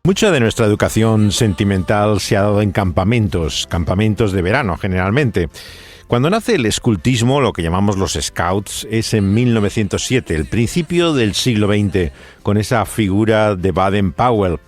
Mucha de nuestra educación sentimental se ha dado en campamentos de verano generalmente. Cuando nace el escultismo, lo que llamamos los Scouts, es en 1907, el principio del siglo XX, con esa figura de Baden-Powell.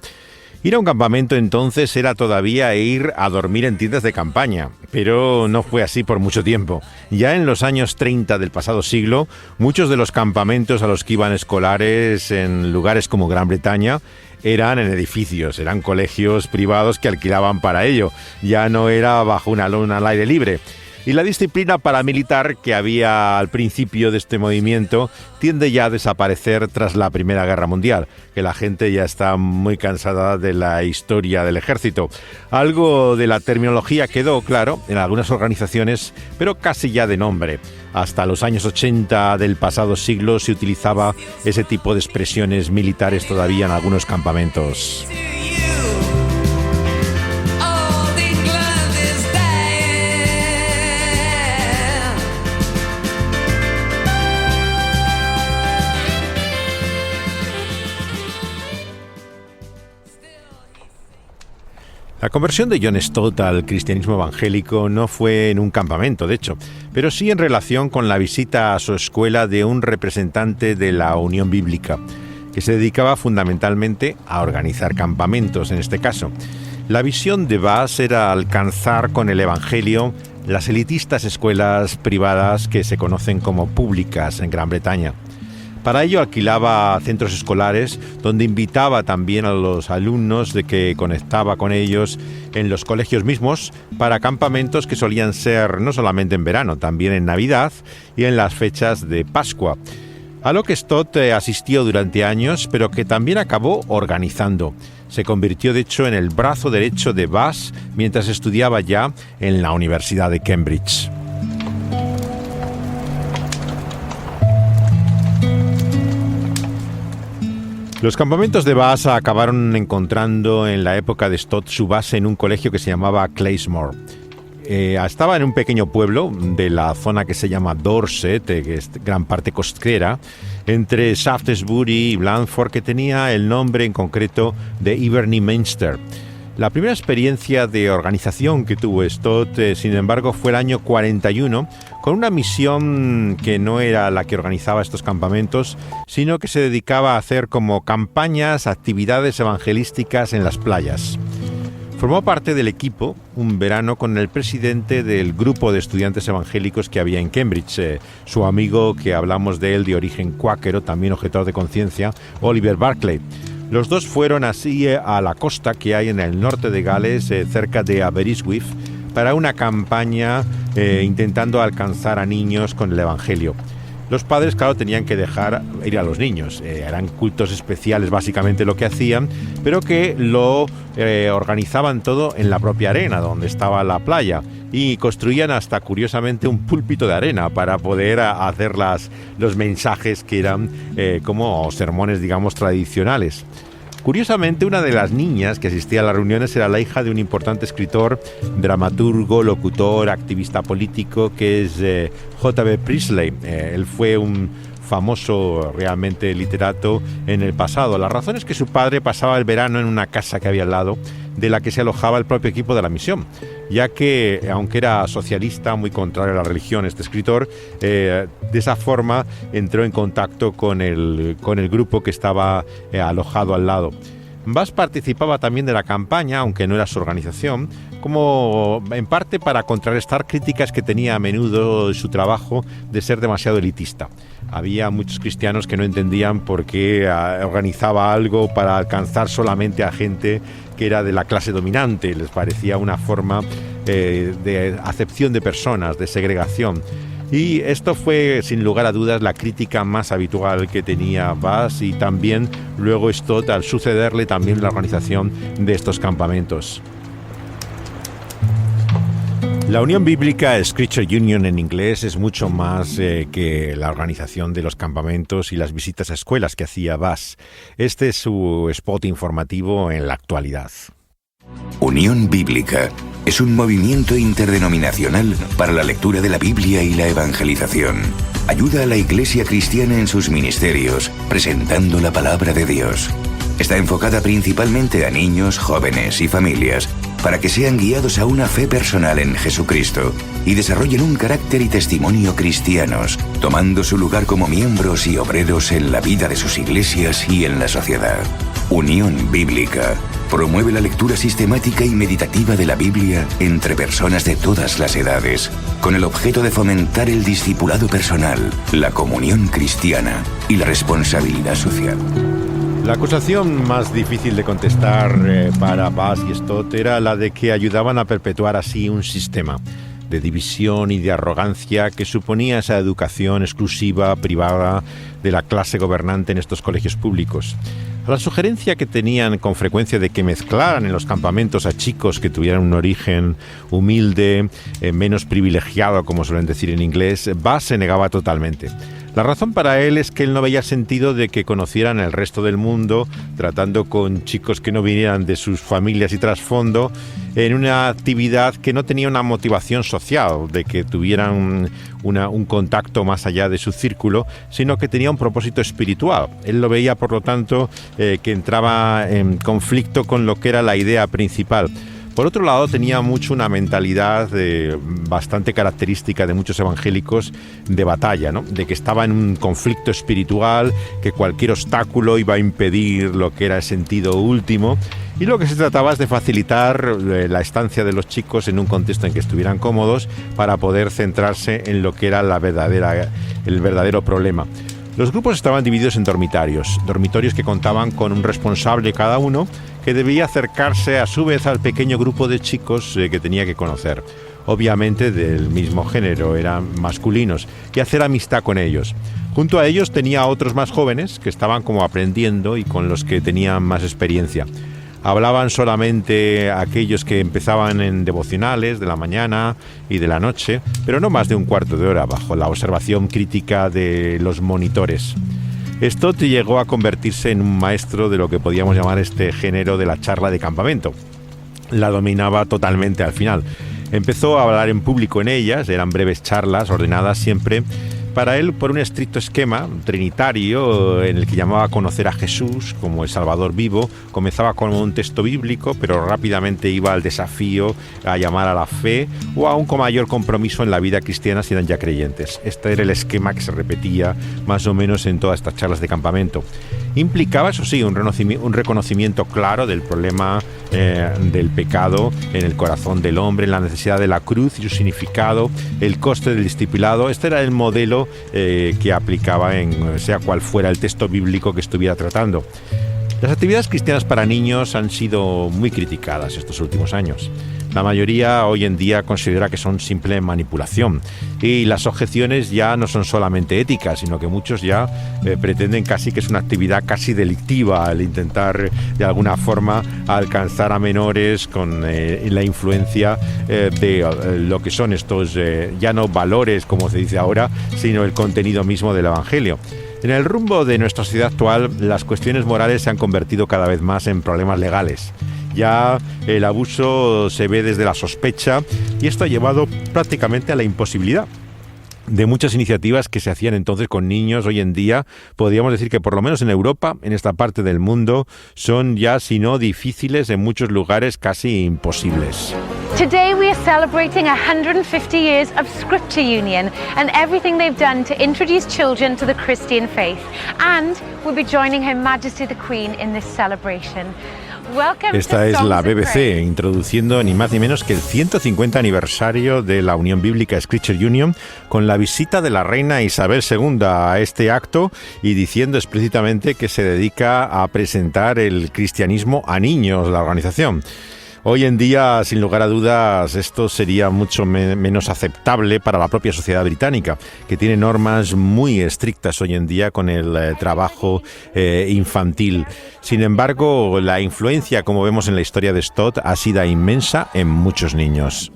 Ir a un campamento entonces era todavía ir a dormir en tiendas de campaña, pero no fue así por mucho tiempo. Ya en los años 30 del pasado siglo, muchos de los campamentos a los que iban escolares en lugares como Gran Bretaña eran en edificios, eran colegios privados que alquilaban para ello, ya no era bajo una lona al aire libre. Y la disciplina paramilitar que había al principio de este movimiento tiende ya a desaparecer tras la Primera Guerra Mundial, que la gente ya está muy cansada de la historia del ejército. Algo de la terminología quedó, claro, en algunas organizaciones, pero casi ya de nombre. Hasta los años 80 del pasado siglo se utilizaba ese tipo de expresiones militares todavía en algunos campamentos. La conversión de John Stott al cristianismo evangélico no fue en un campamento, de hecho, pero sí en relación con la visita a su escuela de un representante de la Unión Bíblica, que se dedicaba fundamentalmente a organizar campamentos en este caso. La visión de Bass era alcanzar con el evangelio las elitistas escuelas privadas que se conocen como públicas en Gran Bretaña. Para ello alquilaba centros escolares donde invitaba también a los alumnos de que conectaba con ellos en los colegios mismos para campamentos que solían ser no solamente en verano, también en Navidad y en las fechas de Pascua. A lo que Stott asistió durante años, pero que también acabó organizando. Se convirtió de hecho en el brazo derecho de Bass mientras estudiaba ya en la Universidad de Cambridge. Los campamentos de Bass acabaron encontrando en la época de Stott su base en un colegio que se llamaba Claysmore. Estaba en un pequeño pueblo de la zona que se llama Dorset, que es gran parte costera, entre Shaftesbury y Blandford, que tenía el nombre en concreto de Iverney Minster. La primera experiencia de organización que tuvo Stott, sin embargo, fue el año 41, con una misión que no era la que organizaba estos campamentos, sino que se dedicaba a hacer como campañas, actividades evangelísticas en las playas. Formó parte del equipo un verano con el presidente del grupo de estudiantes evangélicos que había en Cambridge, su amigo que hablamos de él de origen cuáquero, también objetor de conciencia, Oliver Barclay. Los dos fueron así a la costa que hay en el norte de Gales, cerca de Aberystwyth, para una campaña intentando alcanzar a niños con el Evangelio. Los padres, claro, tenían que dejar ir a los niños. Eran cultos especiales básicamente lo que hacían, pero que lo organizaban todo en la propia arena, donde estaba la playa. Y construían hasta, curiosamente, un púlpito de arena para poder hacer los mensajes que eran como sermones, digamos, tradicionales. Curiosamente, una de las niñas que asistía a las reuniones era la hija de un importante escritor, dramaturgo, locutor, activista político, que es J.B. Priestley. Él fue un famoso realmente literato en el pasado. La razón es que su padre pasaba el verano en una casa que había al lado, de la que se alojaba el propio equipo de la misión, ya que, aunque era socialista, muy contrario a la religión, este escritor, de esa forma entró en contacto con el grupo que estaba alojado al lado. Bass participaba también de la campaña, aunque no era su organización, como en parte para contrarrestar críticas que tenía a menudo su trabajo de ser demasiado elitista. Había muchos cristianos que no entendían por qué organizaba algo para alcanzar solamente a gente que era de la clase dominante. Les parecía una forma de acepción de personas, de segregación. Y esto fue, sin lugar a dudas, la crítica más habitual que tenía Bass y también luego Stott al sucederle también la organización de estos campamentos. La Unión Bíblica, Scripture Union en inglés, es mucho más que la organización de los campamentos y las visitas a escuelas que hacía Bass. Este es su spot informativo en la actualidad. Unión Bíblica es un movimiento interdenominacional para la lectura de la Biblia y la evangelización. Ayuda a la Iglesia cristiana en sus ministerios, presentando la palabra de Dios. Está enfocada principalmente a niños, jóvenes y familias, para que sean guiados a una fe personal en Jesucristo y desarrollen un carácter y testimonio cristianos, tomando su lugar como miembros y obreros en la vida de sus iglesias y en la sociedad. Unión Bíblica promueve la lectura sistemática y meditativa de la Biblia entre personas de todas las edades, con el objeto de fomentar el discipulado personal, la comunión cristiana y la responsabilidad social. La acusación más difícil de contestar para Bass y Stott era la de que ayudaban a perpetuar así un sistema de división y de arrogancia que suponía esa educación exclusiva, privada, de la clase gobernante en estos colegios públicos. A la sugerencia que tenían con frecuencia de que mezclaran en los campamentos a chicos que tuvieran un origen humilde, menos privilegiado, como suelen decir en inglés, Bass se negaba totalmente. La razón para él es que él no veía sentido de que conocieran el resto del mundo tratando con chicos que no vinieran de sus familias y trasfondo en una actividad que no tenía una motivación social, de que tuvieran un contacto más allá de su círculo, sino que tenía un propósito espiritual. Él lo veía, por lo tanto, que entraba en conflicto con lo que era la idea principal. Por otro lado, tenía mucho una mentalidad bastante característica de muchos evangélicos de batalla, ¿no? De que estaba en un conflicto espiritual, que cualquier obstáculo iba a impedir lo que era el sentido último. Y lo que se trataba es de facilitar la estancia de los chicos en un contexto en que estuvieran cómodos para poder centrarse en lo que era el verdadero problema. Los grupos estaban divididos en dormitorios que contaban con un responsable cada uno que debía acercarse a su vez al pequeño grupo de chicos que tenía que conocer. Obviamente del mismo género, eran masculinos, y hacer amistad con ellos. Junto a ellos tenía a otros más jóvenes que estaban como aprendiendo y con los que tenían más experiencia. Hablaban solamente aquellos que empezaban en devocionales de la mañana y de la noche, pero no más de un cuarto de hora bajo la observación crítica de los monitores. Stott llegó a convertirse en un maestro de lo que podíamos llamar este género de la charla de campamento. La dominaba totalmente al final. Empezó a hablar en público en ellas, eran breves charlas ordenadas siempre para él por un estricto esquema trinitario en el que llamaba a conocer a Jesús como el Salvador vivo. Comenzaba con un texto bíblico, pero rápidamente iba al desafío a llamar a la fe o a un mayor compromiso en la vida cristiana si eran ya creyentes. Este era el esquema que se repetía más o menos en todas estas charlas de campamento. Implicaba, eso sí, un reconocimiento claro del problema del pecado en el corazón del hombre, en la necesidad de la cruz y su significado, el coste del discipulado. Este era el modelo que aplicaba en sea cual fuera el texto bíblico que estuviera tratando. Las actividades cristianas para niños han sido muy criticadas estos últimos años. La mayoría hoy en día considera que son simple manipulación y las objeciones ya no son solamente éticas, sino que muchos ya pretenden casi que es una actividad casi delictiva el intentar de alguna forma alcanzar a menores con la influencia de lo que son estos ya no valores como se dice ahora, sino el contenido mismo del Evangelio. En el rumbo de nuestra sociedad actual, las cuestiones morales se han convertido cada vez más en problemas legales. Ya el abuso se ve desde la sospecha y esto ha llevado prácticamente a la imposibilidad de muchas iniciativas que se hacían entonces con niños. Hoy en día podríamos decir que por lo menos en Europa, en esta parte del mundo, son ya si no difíciles, en muchos lugares casi imposibles. Today we are celebrating 150 years of Scripture Union and everything they've done to introduce children to the Christian faith. And we'll be joining Her Majesty the Queen in this celebration. Esta es la BBC introduciendo ni más ni menos que el 150 aniversario de la Unión Bíblica Scripture Union con la visita de la reina Isabel II a este acto y diciendo explícitamente que se dedica a presentar el cristianismo a niños, la organización. Hoy en día, sin lugar a dudas, esto sería mucho menos aceptable para la propia sociedad británica, que tiene normas muy estrictas hoy en día con el trabajo infantil. Sin embargo, la influencia, como vemos en la historia de Stott, ha sido inmensa en muchos niños.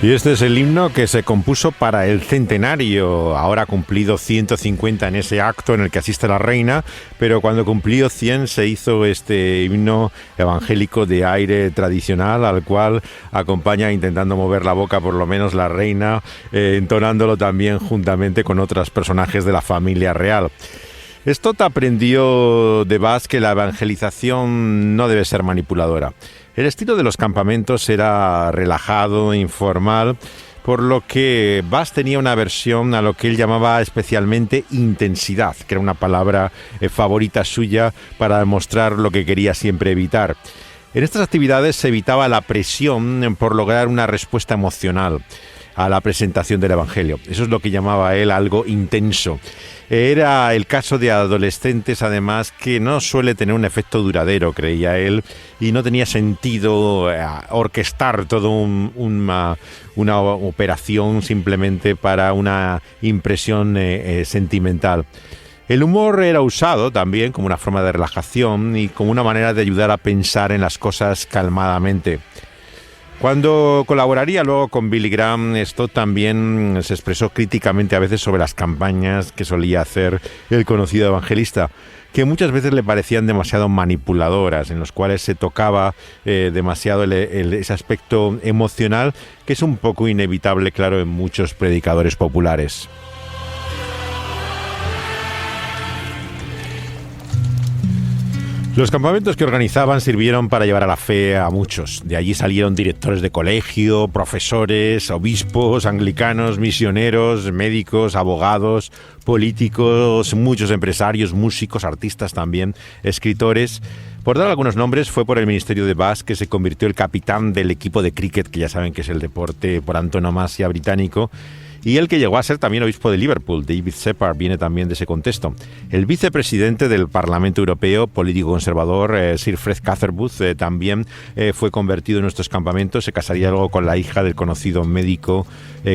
Y este es el himno que se compuso para el centenario, ahora cumplido 150 en ese acto en el que asiste la reina, pero cuando cumplió 100 se hizo este himno evangélico de aire tradicional al cual acompaña intentando mover la boca por lo menos la reina, entonándolo también juntamente con otros personajes de la familia real. Stott aprendió de Bas que la evangelización no debe ser manipuladora. El estilo de los campamentos era relajado, informal, por lo que Bas tenía una aversión a lo que él llamaba especialmente intensidad, que era una palabra favorita suya para demostrar lo que quería siempre evitar. En estas actividades se evitaba la presión por lograr una respuesta emocional a la presentación del Evangelio. Eso es lo que llamaba él algo intenso. Era el caso de adolescentes, además, que no suele tener un efecto duradero, creía él, y no tenía sentido orquestar toda una operación simplemente para una impresión sentimental. El humor era usado también como una forma de relajación y como una manera de ayudar a pensar en las cosas calmadamente. Cuando colaboraría luego con Billy Graham, Stott también se expresó críticamente a veces sobre las campañas que solía hacer el conocido evangelista, que muchas veces le parecían demasiado manipuladoras, en los cuales se tocaba demasiado ese aspecto emocional, que es un poco inevitable, claro, en muchos predicadores populares. Los campamentos que organizaban sirvieron para llevar a la fe a muchos. De allí salieron directores de colegio, profesores, obispos, anglicanos, misioneros, médicos, abogados, políticos, muchos empresarios, músicos, artistas también, escritores. Por dar algunos nombres, fue por el ministerio de Bas que se convirtió el capitán del equipo de cricket, que ya saben que es el deporte por antonomasia británico, y el que llegó a ser también obispo de Liverpool. David Shepard viene también de ese contexto. El vicepresidente del Parlamento Europeo, político conservador, Sir Fred Catherwood, también fue convertido en nuestros campamentos. Se casaría luego con la hija del conocido médico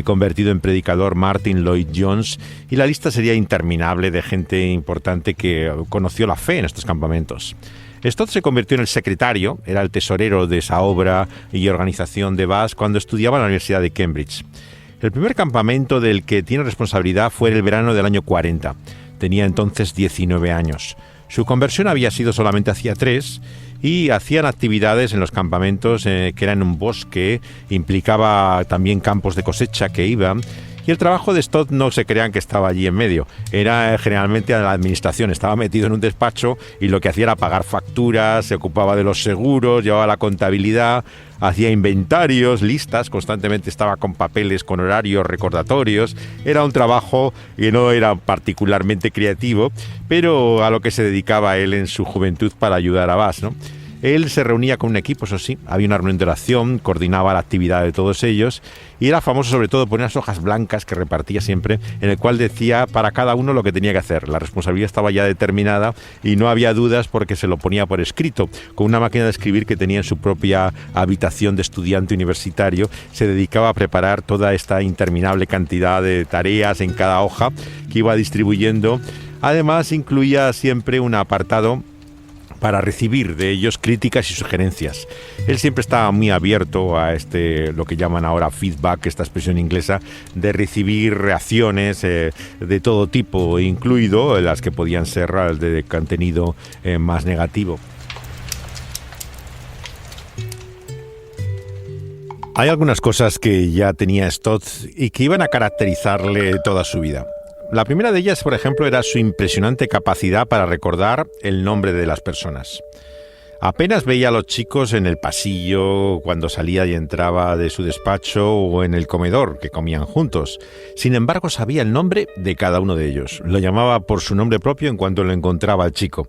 convertido en predicador Martin Lloyd-Jones, y la lista sería interminable de gente importante que conoció la fe en estos campamentos. Stott se convirtió en el secretario, era el tesorero de esa obra y organización de Bas cuando estudiaba en la Universidad de Cambridge. El primer campamento del que tiene responsabilidad fue en el verano del año 40. Tenía entonces 19 años. Su conversión había sido solamente hacía 3 y hacían actividades en los campamentos que eran en un bosque, implicaba también campos de cosecha que iban. Y el trabajo de Stott no se crean que estaba allí en medio. Era generalmente a la administración, estaba metido en un despacho y lo que hacía era pagar facturas, se ocupaba de los seguros, llevaba la contabilidad, hacía inventarios, listas, constantemente estaba con papeles, con horarios, recordatorios. Era un trabajo que no era particularmente creativo, pero a lo que se dedicaba él en su juventud para ayudar a Bas, ¿no? Él se reunía con un equipo, eso sí, había una reunión de oración, coordinaba la actividad de todos ellos y era famoso sobre todo por unas hojas blancas que repartía siempre, en el cual decía para cada uno lo que tenía que hacer. La responsabilidad estaba ya determinada y no había dudas porque se lo ponía por escrito. Con una máquina de escribir que tenía en su propia habitación de estudiante universitario, se dedicaba a preparar toda esta interminable cantidad de tareas en cada hoja que iba distribuyendo. Además, incluía siempre un apartado para recibir de ellos críticas y sugerencias. Él siempre estaba muy abierto a lo que llaman ahora feedback, esta expresión inglesa, de recibir reacciones de todo tipo, incluido las que podían ser de contenido más negativo. Hay algunas cosas que ya tenía Stott y que iban a caracterizarle toda su vida. La primera de ellas, por ejemplo, era su impresionante capacidad para recordar el nombre de las personas. Apenas veía a los chicos en el pasillo cuando salía y entraba de su despacho o en el comedor, que comían juntos. Sin embargo, sabía el nombre de cada uno de ellos. Lo llamaba por su nombre propio en cuanto lo encontraba al chico.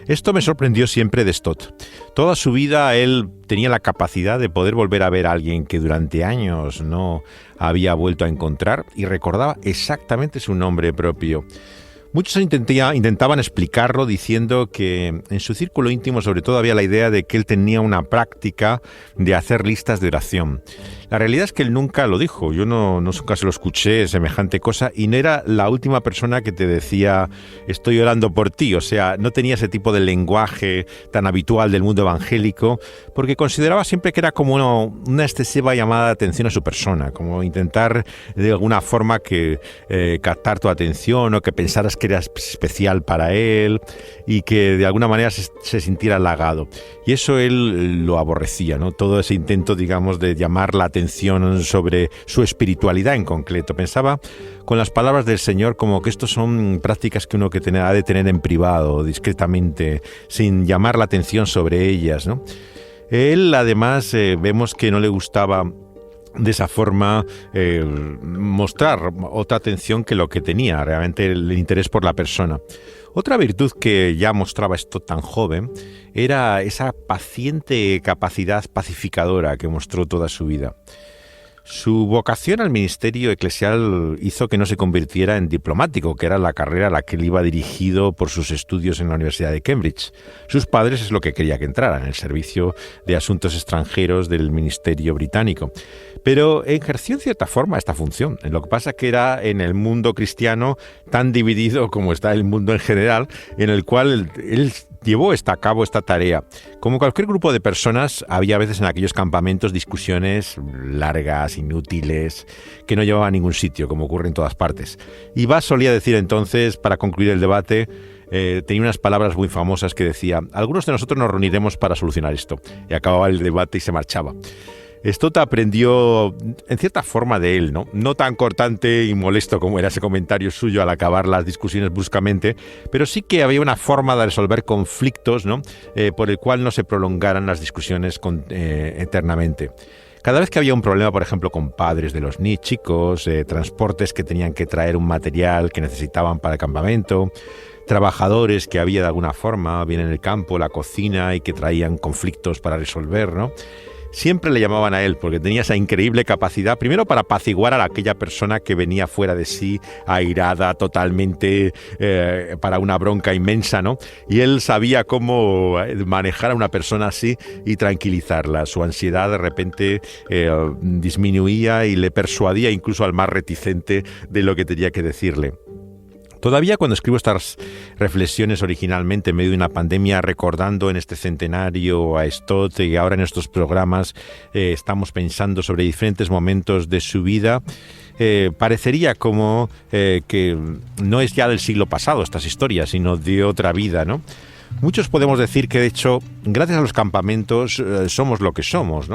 Esto me sorprendió siempre de Stott. Toda su vida él tenía la capacidad de poder volver a ver a alguien que durante años no había vuelto a encontrar y recordaba exactamente su nombre propio. Muchos intentaban explicarlo diciendo que en su círculo íntimo sobre todo había la idea de que él tenía una práctica de hacer listas de oración. La realidad es que él nunca lo dijo, yo nunca se lo escuché semejante cosa y no era la última persona que te decía estoy orando por ti, o sea, no tenía ese tipo de lenguaje tan habitual del mundo evangélico porque consideraba siempre que era como una excesiva llamada de atención a su persona, como intentar de alguna forma que captar tu atención o que pensaras que eras especial para él y que de alguna manera se sintiera halagado. Y eso él lo aborrecía, ¿no? Todo ese intento, digamos, de llamar la atención sobre su espiritualidad en concreto. Pensaba con las palabras del Señor como que estos son prácticas que uno ha de tener en privado, discretamente, sin llamar la atención sobre ellas, ¿no? Él, además, vemos que no le gustaba de esa forma mostrar otra atención que lo que tenía, realmente el interés por la persona. Otra virtud que ya mostraba esto tan joven era esa paciente capacidad pacificadora que mostró toda su vida. Su vocación al ministerio eclesial hizo que no se convirtiera en diplomático, que era la carrera a la que él iba dirigido por sus estudios en la Universidad de Cambridge. Sus padres es lo que quería que entrara, en el servicio de asuntos extranjeros del ministerio británico. Pero ejerció en cierta forma esta función. Lo que pasa que era en el mundo cristiano tan dividido como está el mundo en general, en el cual él llevó a cabo esta tarea. Como cualquier grupo de personas, había a veces en aquellos campamentos discusiones largas, inútiles, que no llevaban a ningún sitio, como ocurre en todas partes. Y Bass solía decir entonces, para concluir el debate, tenía unas palabras muy famosas que decía: algunos de nosotros nos reuniremos para solucionar esto. Y acababa el debate y se marchaba. Stott aprendió en cierta forma de él, no tan cortante y molesto como era ese comentario suyo al acabar las discusiones bruscamente, pero sí que había una forma de resolver conflictos, por el cual no se prolongaran las discusiones eternamente. Cada vez que había un problema, por ejemplo, con padres de los chicos, transportes que tenían que traer un material que necesitaban para el campamento, trabajadores que había de alguna forma, bien en el campo, la cocina, y que traían conflictos para resolver, siempre le llamaban a él porque tenía esa increíble capacidad, primero para apaciguar a aquella persona que venía fuera de sí, airada totalmente, para una bronca inmensa, y él sabía cómo manejar a una persona así y tranquilizarla. Su ansiedad de repente disminuía y le persuadía incluso al más reticente de lo que tenía que decirle. Todavía cuando escribo estas reflexiones originalmente en medio de una pandemia, recordando en este centenario a Stott y ahora en estos programas estamos pensando sobre diferentes momentos de su vida, parecería como que no es ya del siglo pasado estas historias, sino de otra vida, Muchos podemos decir que de hecho, gracias a los campamentos, somos lo que somos,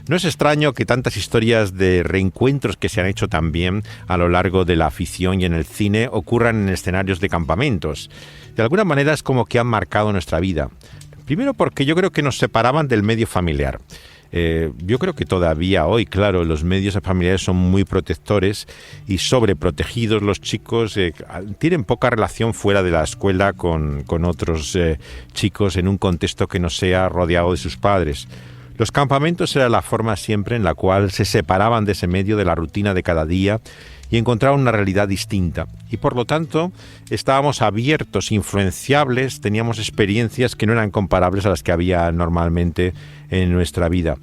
No es extraño que tantas historias de reencuentros que se han hecho también a lo largo de la afición y en el cine ocurran en escenarios de campamentos. De alguna manera es como que han marcado nuestra vida. Primero porque yo creo que nos separaban del medio familiar. Yo creo que todavía hoy, claro, los medios familiares son muy protectores y sobreprotegidos. Los chicos tienen poca relación fuera de la escuela con otros chicos en un contexto que no sea rodeado de sus padres. Los campamentos era la forma siempre en la cual se separaban de ese medio, de la rutina de cada día, y encontraban una realidad distinta. Y por lo tanto, estábamos abiertos, influenciables, teníamos experiencias que no eran comparables a las que había normalmente en nuestra vida.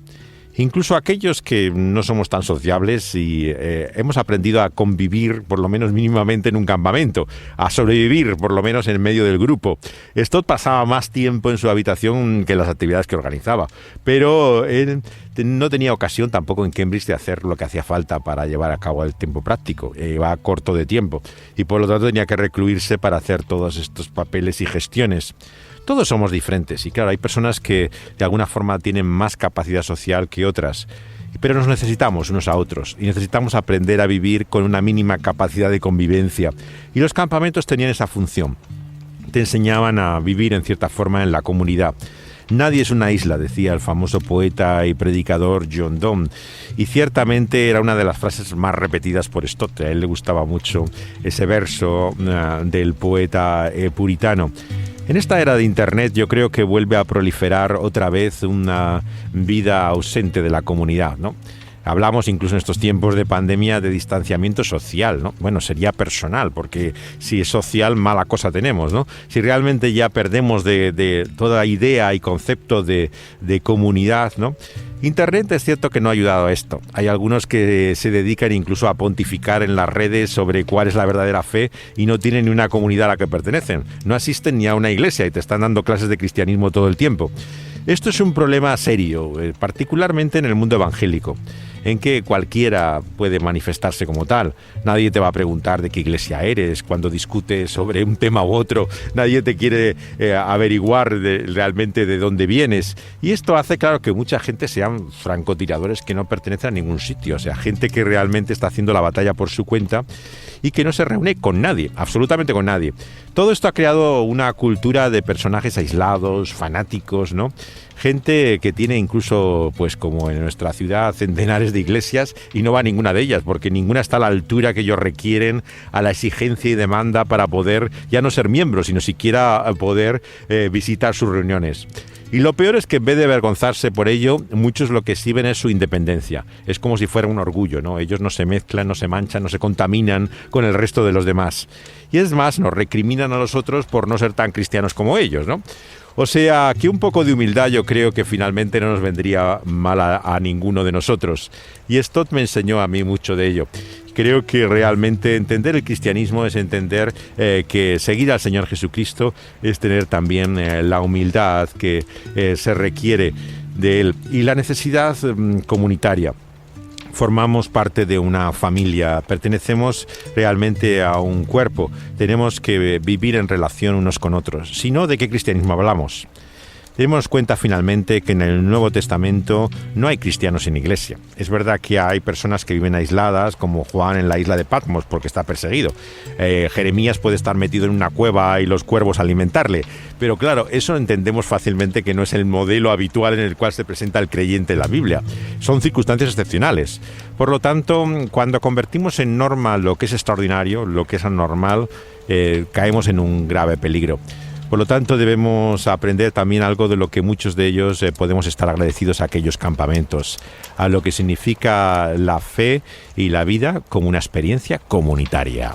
Incluso aquellos que no somos tan sociables y hemos aprendido a convivir, por lo menos mínimamente en un campamento, a sobrevivir, por lo menos en medio del grupo. Stott pasaba más tiempo en su habitación que en las actividades que organizaba, pero él no tenía ocasión tampoco en Cambridge de hacer lo que hacía falta para llevar a cabo el tiempo práctico. Iba corto de tiempo y por lo tanto tenía que recluirse para hacer todos estos papeles y gestiones. Todos somos diferentes y claro, hay personas que de alguna forma tienen más capacidad social que otras, pero nos necesitamos unos a otros y necesitamos aprender a vivir con una mínima capacidad de convivencia. Y los campamentos tenían esa función. Te enseñaban a vivir en cierta forma en la comunidad. Nadie es una isla, decía el famoso poeta y predicador John Donne, y ciertamente era una de las frases más repetidas por Stott. A él le gustaba mucho ese verso del poeta puritano. En esta era de Internet yo creo que vuelve a proliferar otra vez una vida ausente de la comunidad, Hablamos incluso en estos tiempos de pandemia de distanciamiento social, ¿no? Bueno, sería personal, porque si es social, mala cosa tenemos, ¿no? Si realmente ya perdemos de toda idea y concepto de comunidad, ¿no? Internet es cierto que no ha ayudado a esto. Hay algunos que se dedican incluso a pontificar en las redes sobre cuál es la verdadera fe y no tienen ni una comunidad a la que pertenecen. No asisten ni a una iglesia y te están dando clases de cristianismo todo el tiempo. Esto es un problema serio, particularmente en el mundo evangélico, en que cualquiera puede manifestarse como tal. Nadie te va a preguntar de qué iglesia eres cuando discutes sobre un tema u otro. Nadie te quiere averiguar realmente de dónde vienes. Y esto hace, claro, que mucha gente sean francotiradores que no pertenecen a ningún sitio. O sea, gente que realmente está haciendo la batalla por su cuenta y que no se reúne con nadie, absolutamente con nadie. Todo esto ha creado una cultura de personajes aislados, fanáticos, ¿no? Gente que tiene incluso, pues como en nuestra ciudad, centenares de iglesias y no va a ninguna de ellas, porque ninguna está a la altura que ellos requieren, a la exigencia y demanda para poder ya no ser miembros, sino siquiera poder visitar sus reuniones. Y lo peor es que en vez de avergonzarse por ello, muchos lo que exhiben es su independencia. Es como si fuera un orgullo, ¿no? Ellos no se mezclan, no se manchan, no se contaminan con el resto de los demás. Y es más, nos recriminan a los otros por no ser tan cristianos como ellos, ¿no? O sea, que un poco de humildad yo creo que finalmente no nos vendría mal a ninguno de nosotros. Y Stott me enseñó a mí mucho de ello. Creo que realmente entender el cristianismo es entender que seguir al Señor Jesucristo es tener también la humildad que se requiere de Él y la necesidad comunitaria. Formamos parte de una familia, pertenecemos realmente a un cuerpo, tenemos que vivir en relación unos con otros. Si no, ¿de qué cristianismo hablamos? Démonos cuenta finalmente que en el Nuevo Testamento no hay cristianos en iglesia. Es verdad que hay personas que viven aisladas, como Juan en la isla de Patmos, porque está perseguido. Jeremías puede estar metido en una cueva y los cuervos alimentarle. Pero claro, eso entendemos fácilmente que no es el modelo habitual en el cual se presenta el creyente en la Biblia. Son circunstancias excepcionales. Por lo tanto, cuando convertimos en norma lo que es extraordinario, lo que es anormal, caemos en un grave peligro. Por lo tanto, debemos aprender también algo de lo que muchos de ellos podemos estar agradecidos a aquellos campamentos, a lo que significa la fe y la vida como una experiencia comunitaria.